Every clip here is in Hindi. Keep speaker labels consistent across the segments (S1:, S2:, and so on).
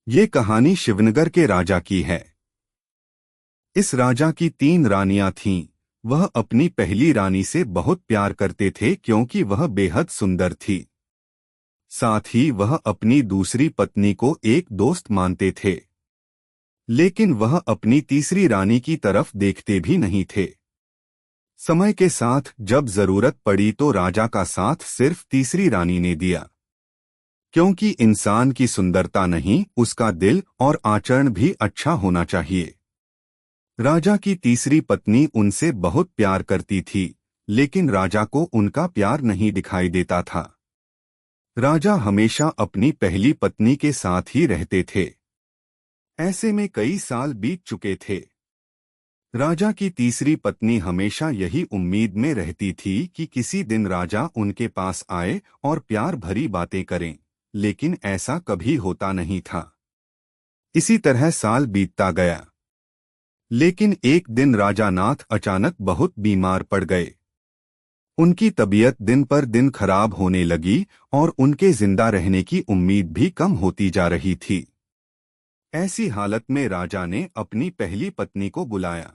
S1: ये कहानी शिवनगर के राजा की है। इस राजा की 3 रानियां थीं। वह अपनी पहली रानी से बहुत प्यार करते थे क्योंकि वह बेहद सुंदर थी। साथ ही वह अपनी दूसरी पत्नी को एक दोस्त मानते थे, लेकिन वह अपनी तीसरी रानी की तरफ देखते भी नहीं थे। समय के साथ जब जरूरत पड़ी तो राजा का साथ सिर्फ तीसरी रानी ने दिया, क्योंकि इंसान की सुंदरता नहीं, उसका दिल और आचरण भी अच्छा होना चाहिए। राजा की तीसरी पत्नी उनसे बहुत प्यार करती थी, लेकिन राजा को उनका प्यार नहीं दिखाई देता था। राजा हमेशा अपनी पहली पत्नी के साथ ही रहते थे। ऐसे में कई साल बीत चुके थे। राजा की तीसरी पत्नी हमेशा यही उम्मीद में रहती थी कि किसी दिन राजा उनके पास आए और प्यार भरी बातें करें, लेकिन ऐसा कभी होता नहीं था। इसी तरह साल बीतता गया, लेकिन एक दिन राजा नाथ अचानक बहुत बीमार पड़ गए। उनकी तबीयत दिन पर दिन खराब होने लगी और उनके जिंदा रहने की उम्मीद भी कम होती जा रही थी। ऐसी हालत में राजा ने अपनी पहली पत्नी को बुलाया।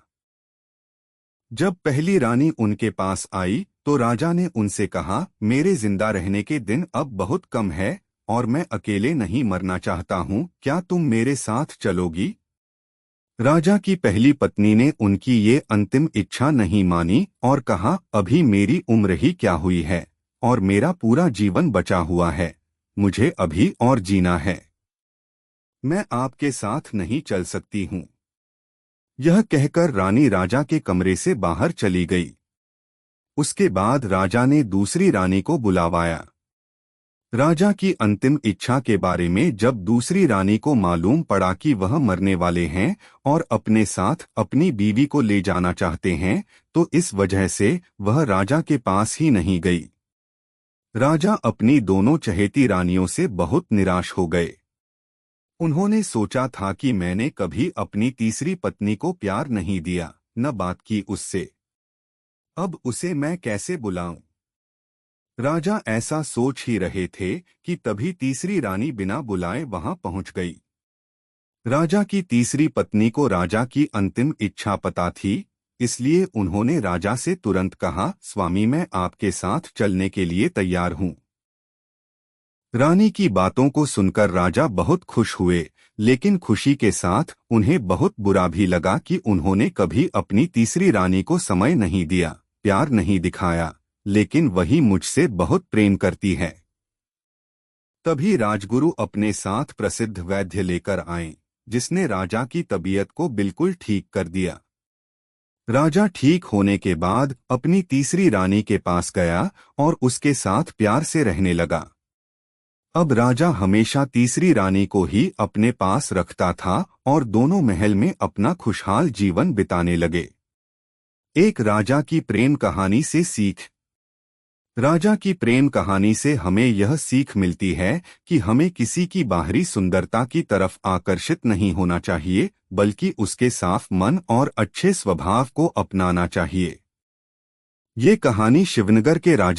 S1: जब पहली रानी उनके पास आई तो राजा ने उनसे कहा, मेरे जिंदा रहने के दिन अब बहुत कम है और मैं अकेले नहीं मरना चाहता हूँ, क्या तुम मेरे साथ चलोगी? राजा की पहली पत्नी ने उनकी ये अंतिम इच्छा नहीं मानी और कहा, अभी मेरी उम्र ही क्या हुई है और मेरा पूरा जीवन बचा हुआ है, मुझे अभी और जीना है। मैं आपके साथ नहीं चल सकती हूँ। यह कहकर रानी राजा के कमरे से बाहर चली गई। उसके बाद राजा ने दूसरी रानी को बुलावाया। राजा की अंतिम इच्छा के बारे में जब दूसरी रानी को मालूम पड़ा कि वह मरने वाले हैं और अपने साथ अपनी बीवी को ले जाना चाहते हैं, तो इस वजह से वह राजा के पास ही नहीं गई। राजा अपनी दोनों चहेती रानियों से बहुत निराश हो गए। उन्होंने सोचा था कि मैंने कभी अपनी तीसरी पत्नी को प्यार नहीं दिया, न बात की उससे, अब उसे मैं कैसे बुलाऊं? राजा ऐसा सोच ही रहे थे कि तभी तीसरी रानी बिना बुलाए वहां पहुंच गई। राजा की तीसरी पत्नी को राजा की अंतिम इच्छा पता थी, इसलिए उन्होंने राजा से तुरंत कहा, स्वामी मैं आपके साथ चलने के लिए तैयार हूं। रानी की बातों को सुनकर राजा बहुत खुश हुए, लेकिन खुशी के साथ उन्हें बहुत बुरा भी लगा कि उन्होंने कभी अपनी तीसरी रानी को समय नहीं दिया, प्यार नहीं दिखाया, लेकिन वही मुझसे बहुत प्रेम करती है। तभी राजगुरु अपने साथ प्रसिद्ध वैद्य लेकर आए, जिसने राजा की तबीयत को बिल्कुल ठीक कर दिया। राजा ठीक होने के बाद अपनी तीसरी रानी के पास गया और उसके साथ प्यार से रहने लगा। अब राजा हमेशा तीसरी रानी को ही अपने पास रखता था और दोनों महल में अपना खुशहाल जीवन बिताने लगे। एक राजा की प्रेम कहानी से सीख। राजा की प्रेम कहानी से हमें यह सीख मिलती है कि हमें किसी की बाहरी सुंदरता की तरफ आकर्षित नहीं होना चाहिए, बल्कि उसके साफ मन और अच्छे स्वभाव को अपनाना चाहिए। ये कहानी शिवनगर के राजा